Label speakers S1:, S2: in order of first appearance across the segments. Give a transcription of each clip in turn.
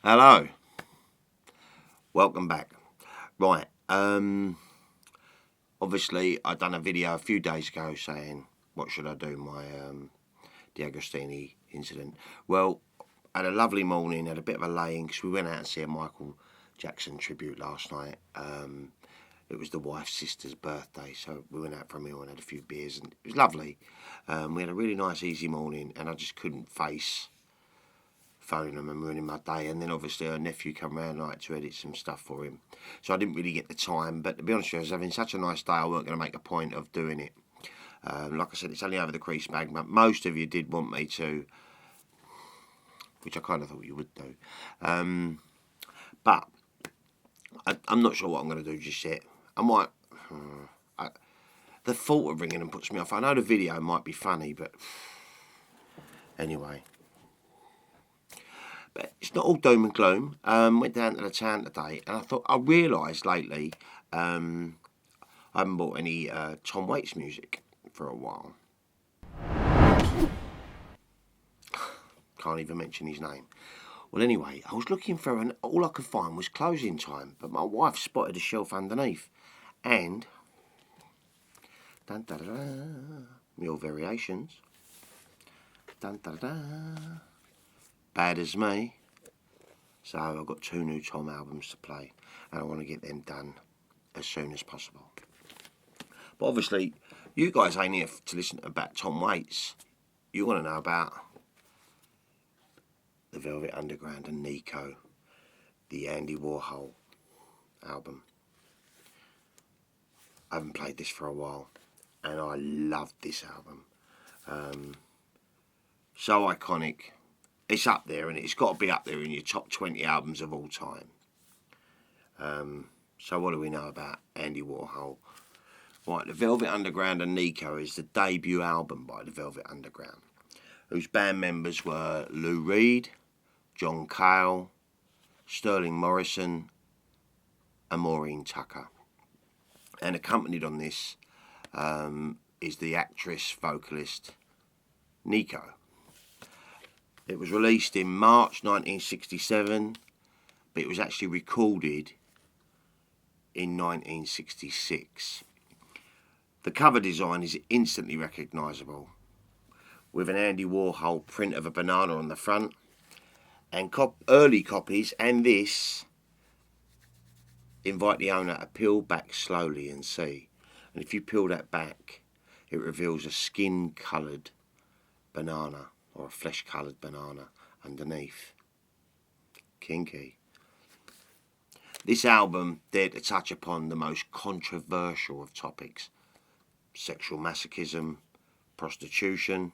S1: Hello, welcome back. Right, obviously I done a video a few days ago saying what should I do my D'Agostini incident. Well, I had a lovely morning, had a bit of a lay-in because we went out and see a Michael Jackson tribute last night. It was the wife's sister's birthday, so we went out for a meal and had a few beers, and it was lovely. We had a really nice, easy morning, and I just couldn't face phoning them and ruining my day. And then obviously her nephew come round like to edit some stuff for him, so I didn't really get the time. But to be honest with you, I was having such a nice day, I weren't going to make a point of doing it. Like I said, it's only over the crease bag, but most of you did want me to, which I kind of thought you would do. But I'm not sure what I'm going to do just yet. I might. The thought of ringing them puts me off. I know the video might be funny, but anyway. But it's not all doom and gloom. Went down to the town today, and I realised lately I haven't bought any Tom Waits music for a while. Can't even mention his name. Well, anyway, I was looking for, and all I could find was closing time. But my wife spotted a shelf underneath, and dun da da da, Mule Variations. Dun da da da. Bad as Me. So I've got 2 new Tom albums to play, and I want to get them done as soon as possible. But obviously, you guys ain't here to listen about Tom Waits. You want to know about the Velvet Underground and Nico, the Andy Warhol album. I haven't played this for a while, and I loved this album. So iconic. It's up there, and it's got to be up there in your top 20 albums of all time. So what do we know about Andy Warhol? Right, the Velvet Underground and Nico is the debut album by the Velvet Underground, whose band members were Lou Reed, John Cale, Sterling Morrison, and Maureen Tucker. And accompanied on this is the actress vocalist Nico. It was released in March 1967, but it was actually recorded in 1966. The cover design is instantly recognisable, with an Andy Warhol print of a banana on the front, and early copies and this invite the owner to peel back slowly and see. And if you peel that back, it reveals a skin-coloured banana, or a flesh-coloured banana underneath. Kinky. This album dared to touch upon the most controversial of topics: sexual masochism, prostitution,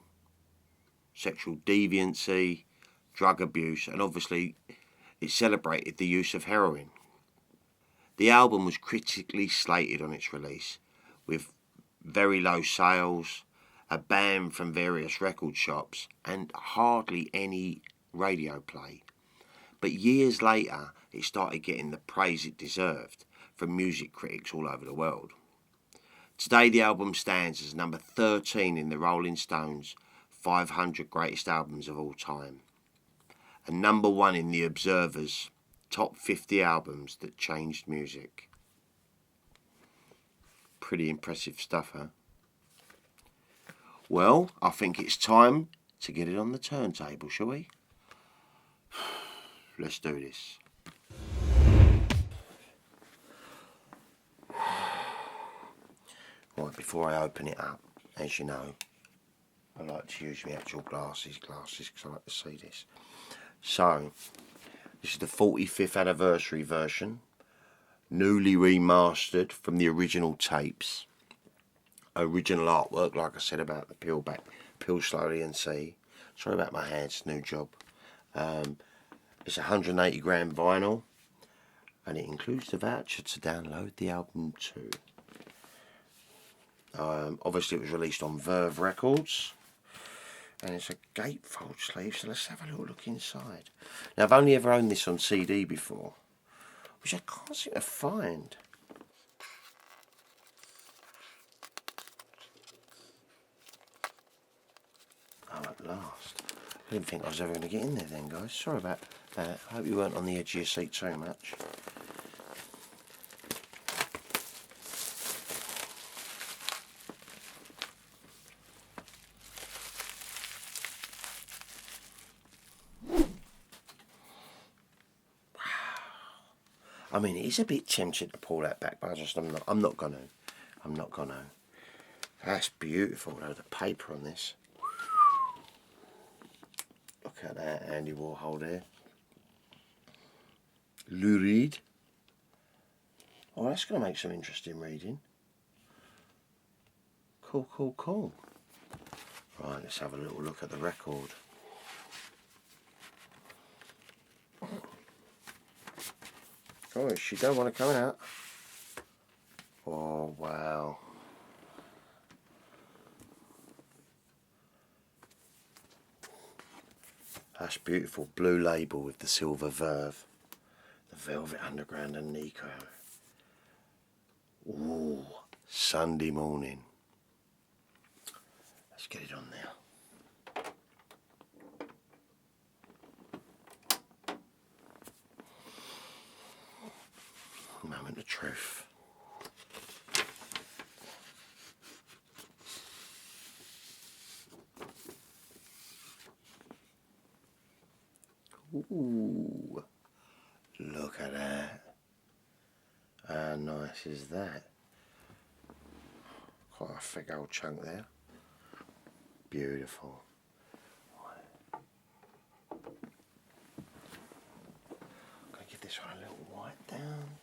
S1: sexual deviancy, drug abuse, and obviously it celebrated the use of heroin. The album was critically slated on its release, with very low sales, a ban from various record shops, and hardly any radio play. But years later, it started getting the praise it deserved from music critics all over the world. Today, the album stands as number 13 in the Rolling Stones 500 Greatest Albums of All Time, and number 1 in the Observer's Top 50 Albums That Changed Music. Pretty impressive stuff, huh? Well, I think it's time to get it on the turntable, shall we? Let's do this. Right, before I open it up, as you know, I like to use my actual glasses because I like to see this. So, this is the 45th anniversary version, newly remastered from the original tapes. Original artwork, like I said about the peel back, peel slowly and see. Sorry about my hands, new job. It's 180 gram vinyl, and it includes the voucher to download the album too. Obviously it was released on Verve Records, and it's a gatefold sleeve, so let's have a little look inside. Now, I've only ever owned this on CD before, which I can't seem to find. Oh, at last. I didn't think I was ever going to get in there then, guys. Sorry about that. I hope you weren't on the edge of your seat so much. I mean, it is a bit tempting to pull that back, but I'm not gonna. That's beautiful though, the paper on this. Look at that, Andy Warhol there. Lou Reed. Oh, that's gonna make some interesting reading. Cool. Right, let's have a little look at the record. Oh, she don't want to come out. Oh, wow. That's beautiful. Blue label with the silver verve. The Velvet Underground and Nico. Ooh, Sunday morning. Let's get it on there. Moment of truth. Ooh, look at that. How nice is that? Quite a thick old chunk there. Beautiful. I'm going to give this one a little wipe down.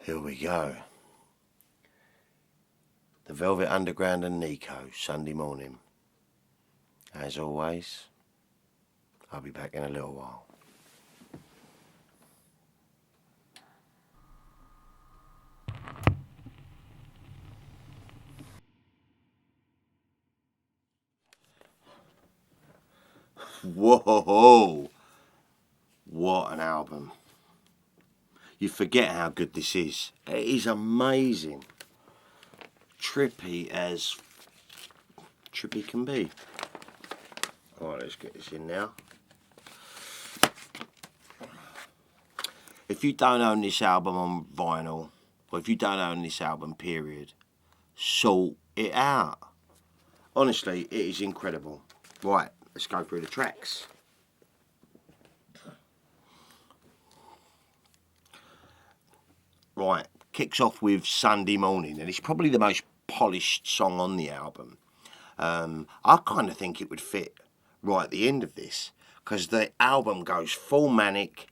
S1: Here we go. The Velvet Underground and Nico, Sunday morning. As always, I'll be back in a little while. Whoa! What an album. You forget how good this is. It is amazing. Trippy as trippy can be. Alright, let's get this in now. If you don't own this album on vinyl, or if you don't own this album, period, sort it out. Honestly, it is incredible. Right, let's go through the tracks. Right, kicks off with Sunday Morning, and it's probably the most polished song on the album. I kind of think it would fit right at the end of this, because the album goes full manic,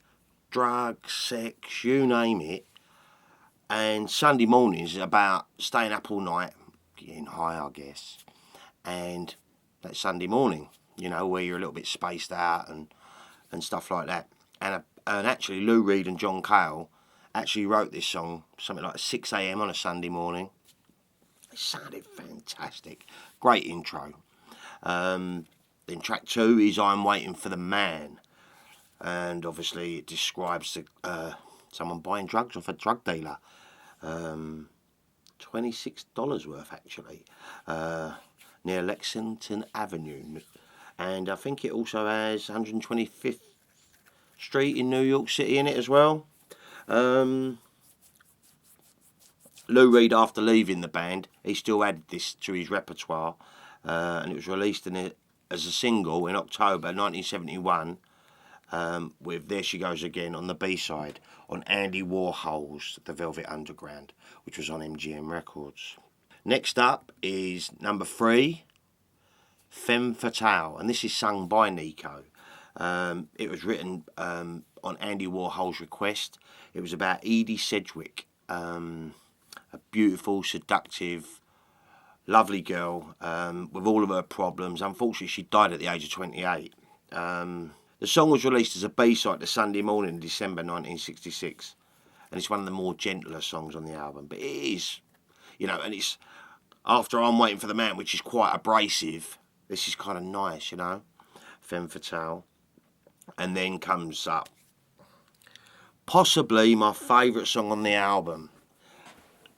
S1: drugs, sex, you name it, and Sunday Morning is about staying up all night, getting high, I guess, and that Sunday morning, you know, where you're a little bit spaced out and stuff like that. And actually, Lou Reed and John Cale actually wrote this song something like 6 a.m. on a Sunday morning. It sounded fantastic. Great intro. Then track 2 is I'm Waiting for the Man. And obviously it describes someone buying drugs off a drug dealer. $26 worth, actually. Near Lexington Avenue. And I think it also has 125th Street in New York City in it as well. Lou Reed, after leaving the band, he still added this to his repertoire, and it was released as a single in October 1971 with There She Goes Again on the B-side on Andy Warhol's The Velvet Underground, which was on MGM Records. Next up is number 3, Femme Fatale, and this is sung by Nico. It was written on Andy Warhol's request. It was about Edie Sedgwick, a beautiful, seductive, lovely girl with all of her problems. Unfortunately, she died at the age of 28. The song was released as a B-side to Sunday Morning in December 1966, and it's one of the more gentler songs on the album. But it is, you know, and it's after I'm Waiting for the Man, which is quite abrasive. This is kind of nice, you know, Femme Fatale. And then comes up Possibly my favourite song on the album,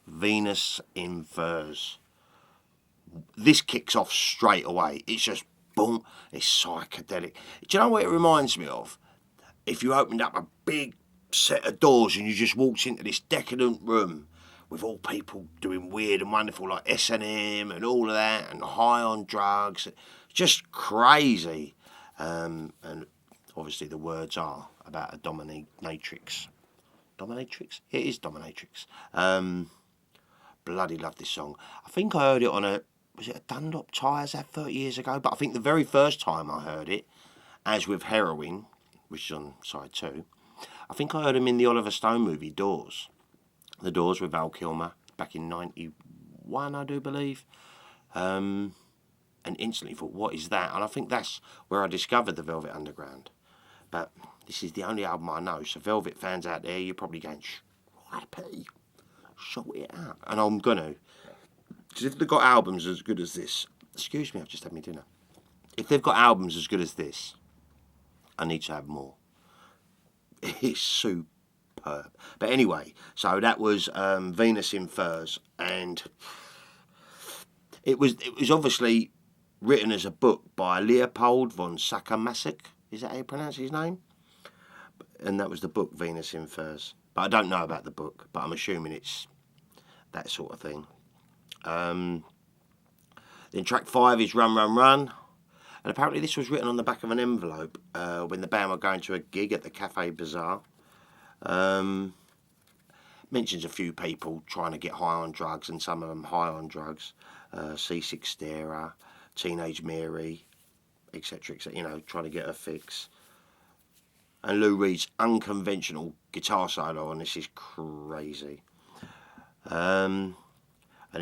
S1: Venus in Furs. This kicks off straight away. It's just boom. It's psychedelic. Do you know what it reminds me of? If you opened up a big set of doors and you just walked into this decadent room with all people doing weird and wonderful like S&M and all of that and high on drugs, just crazy. And obviously the words are about a dominatrix. Dominatrix? It is dominatrix. Bloody love this song. I think I heard it on was it a Dunlop Tyres ad 30 years ago? But I think the very first time I heard it, as with Heroin, which is on side 2, I think I heard him in the Oliver Stone movie Doors. The Doors with Val Kilmer back in 91, I do believe. And instantly thought, what is that? And I think that's where I discovered the Velvet Underground. But this is the only album I know. So Velvet fans out there, you're probably going, Stripey, sort it out. And I'm going to. Because if they've got albums as good as this, excuse me, I've just had my dinner. If they've got albums as good as this, I need to have more. It's superb. But anyway, so that was Venus in Furs, and it was obviously written as a book by Leopold von Sacher-Masoch. Is that how you pronounce his name? And that was the book, Venus in Furs. But I don't know about the book, but I'm assuming it's that sort of thing. Then track 5 is Run, Run, Run. And apparently this was written on the back of an envelope when the band were going to a gig at the Cafe Bazaar. Mentions a few people trying to get high on drugs, and some of them high on drugs. Seasick Starer, Teenage Mary, etc., etc., you know, trying to get a fix. And Lou Reed's unconventional guitar solo on this is crazy. And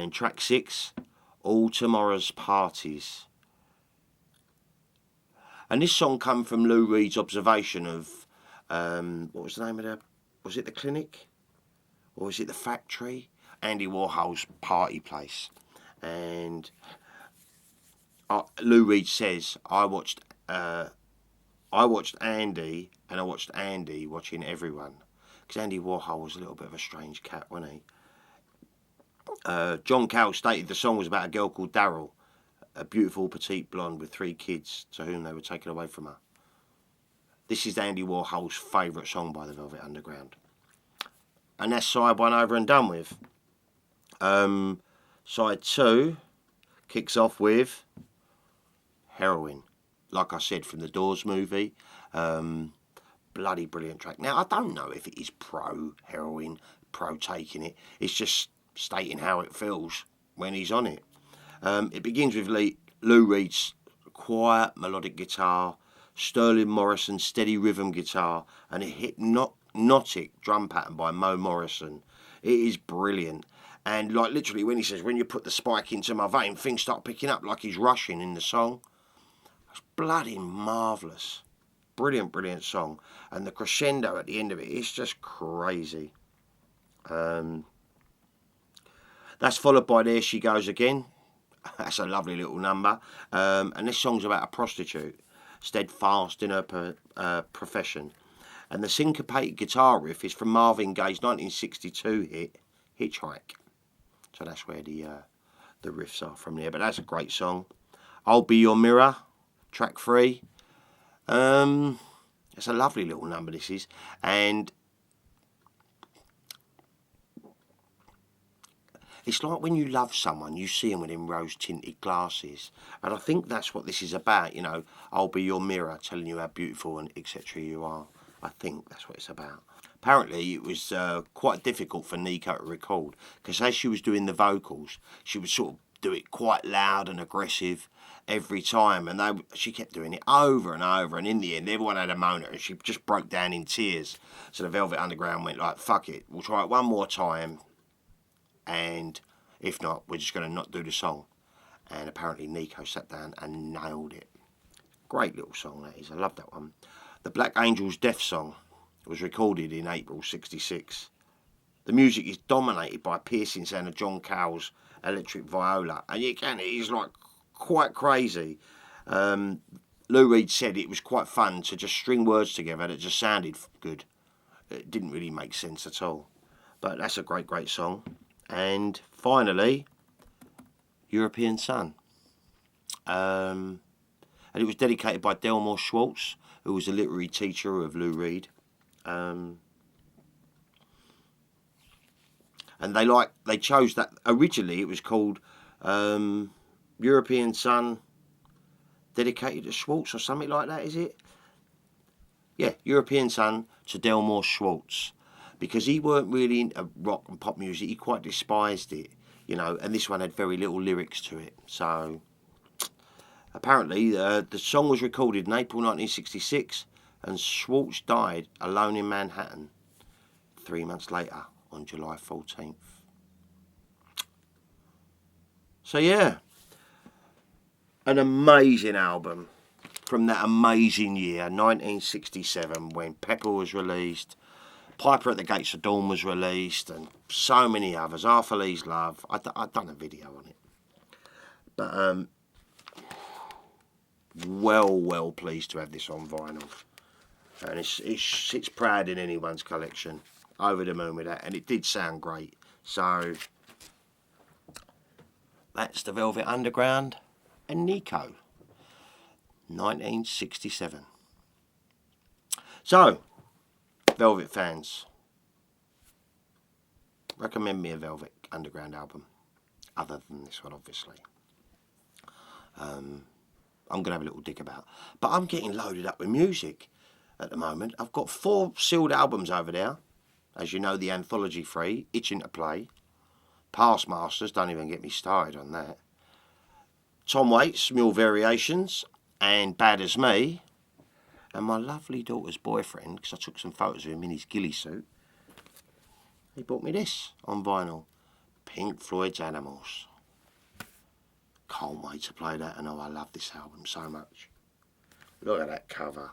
S1: then track 6, All Tomorrow's Parties. And this song come from Lou Reed's observation of, what was the name of was it the Clinic? Or was it the Factory? Andy Warhol's party place. And Lou Reed says, I watched Andy, and I watched Andy watching everyone. Because Andy Warhol was a little bit of a strange cat, wasn't he? John Cale stated the song was about a girl called Daryl, a beautiful petite blonde with 3 kids to whom they were taken away from her. This is Andy Warhol's favourite song by the Velvet Underground. And that's side 1 over and done with. Side 2 kicks off with Heroin. Like I said, from the Doors movie. Bloody brilliant track. Now, I don't know if it is pro-heroin, pro-taking it. It's just stating how it feels when he's on it. It begins with Lou Reed's quiet melodic guitar, Sterling Morrison's steady rhythm guitar, and a hypnotic drum pattern by Mo Morrison. It is brilliant. And like literally when he says, when you put the spike into my vein, things start picking up like he's rushing in the song. It's bloody marvellous. Brilliant, brilliant song. And the crescendo at the end of it is just crazy. That's followed by There She Goes Again. That's a lovely little number. And this song's about a prostitute, steadfast in her profession. And the syncopated guitar riff is from Marvin Gaye's 1962 hit, Hitchhike. So that's where the riffs are from there. But that's a great song. I'll Be Your Mirror, track 3. It's a lovely little number, this is. And it's like when you love someone, you see them with them rose-tinted glasses. And I think that's what this is about, you know. I'll be your mirror, telling you how beautiful and etc. you are. I think that's what it's about. Apparently, it was quite difficult for Nico to record, because as she was doing the vocals, she would sort of do it quite loud and aggressive every time, and she kept doing it over and over, and in the end, everyone had a moan at her, and she just broke down in tears. So the Velvet Underground went like, fuck it, we'll try it one more time, and if not, we're just going to not do the song. And apparently Nico sat down and nailed it. Great little song that is, I love that one. The Black Angels Death Song was recorded in April '66. The music is dominated by a piercing sound of John Cale's electric viola, and it's like quite crazy. Lou Reed said it was quite fun to just string words together that just sounded good. it didn't really make sense at all. But that's a great, great song. And finally, European Sun. And it was dedicated by Delmore Schwartz, who was a literary teacher of Lou Reed. And they chose that. Originally it was called European Sun dedicated to Schwartz or something like that, is it? Yeah, European Sun to Delmore Schwartz, because he weren't really into rock and pop music. He quite despised it, you know, and this one had very little lyrics to it. So apparently the song was recorded in April 1966, and Schwartz died alone in Manhattan 3 months later on July 14th. So yeah, an amazing album from that amazing year, 1967, when Pepper was released, Piper at the Gates of Dawn was released, and so many others. Arthur Lee's Love. I've done a video on it. But well pleased to have this on vinyl. And it's proud in anyone's collection. Over the moon with that. And it did sound great. So that's the Velvet Underground and Nico. 1967. So, Velvet fans, recommend me a Velvet Underground album, other than this one, obviously. I'm going to have a little dig about. But I'm getting loaded up with music at the moment. I've got 4 sealed albums over there. As you know, the Anthology 3, Itching to Play. Past Masters, don't even get me started on that. Tom Waits, Mule Variations, and Bad As Me. And my lovely daughter's boyfriend, because I took some photos of him in his ghillie suit, he bought me this on vinyl. Pink Floyd's Animals. Can't wait to play that, and oh, I love this album so much. Look at that cover.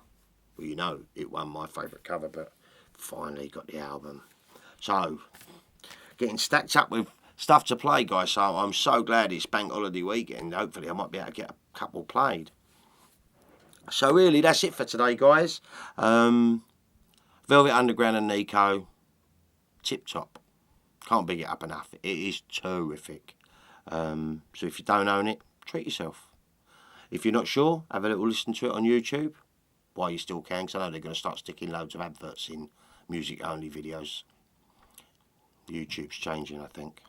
S1: Well, you know, it won my favourite cover, but finally got the album. So, getting stacked up with stuff to play, guys, so I'm so glad it's bank holiday weekend. Hopefully I might be able to get a couple played. So really, that's it for today, guys. Velvet Underground and Nico, tip top. Can't big it up enough. It is terrific. So if you don't own it, treat yourself. If you're not sure, have a little listen to it on YouTube while you still can, because I know they're going to start sticking loads of adverts in music-only videos. YouTube's changing, I think.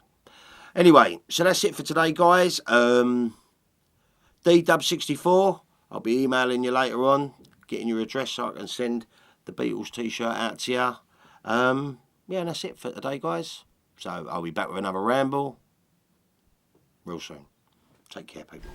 S1: Anyway, so that's it for today, guys. DW64, I'll be emailing you later on, getting your address so I can send the Beatles t-shirt out to you. Yeah, and that's it for today, guys. So I'll be back with another ramble real soon. Take care, people.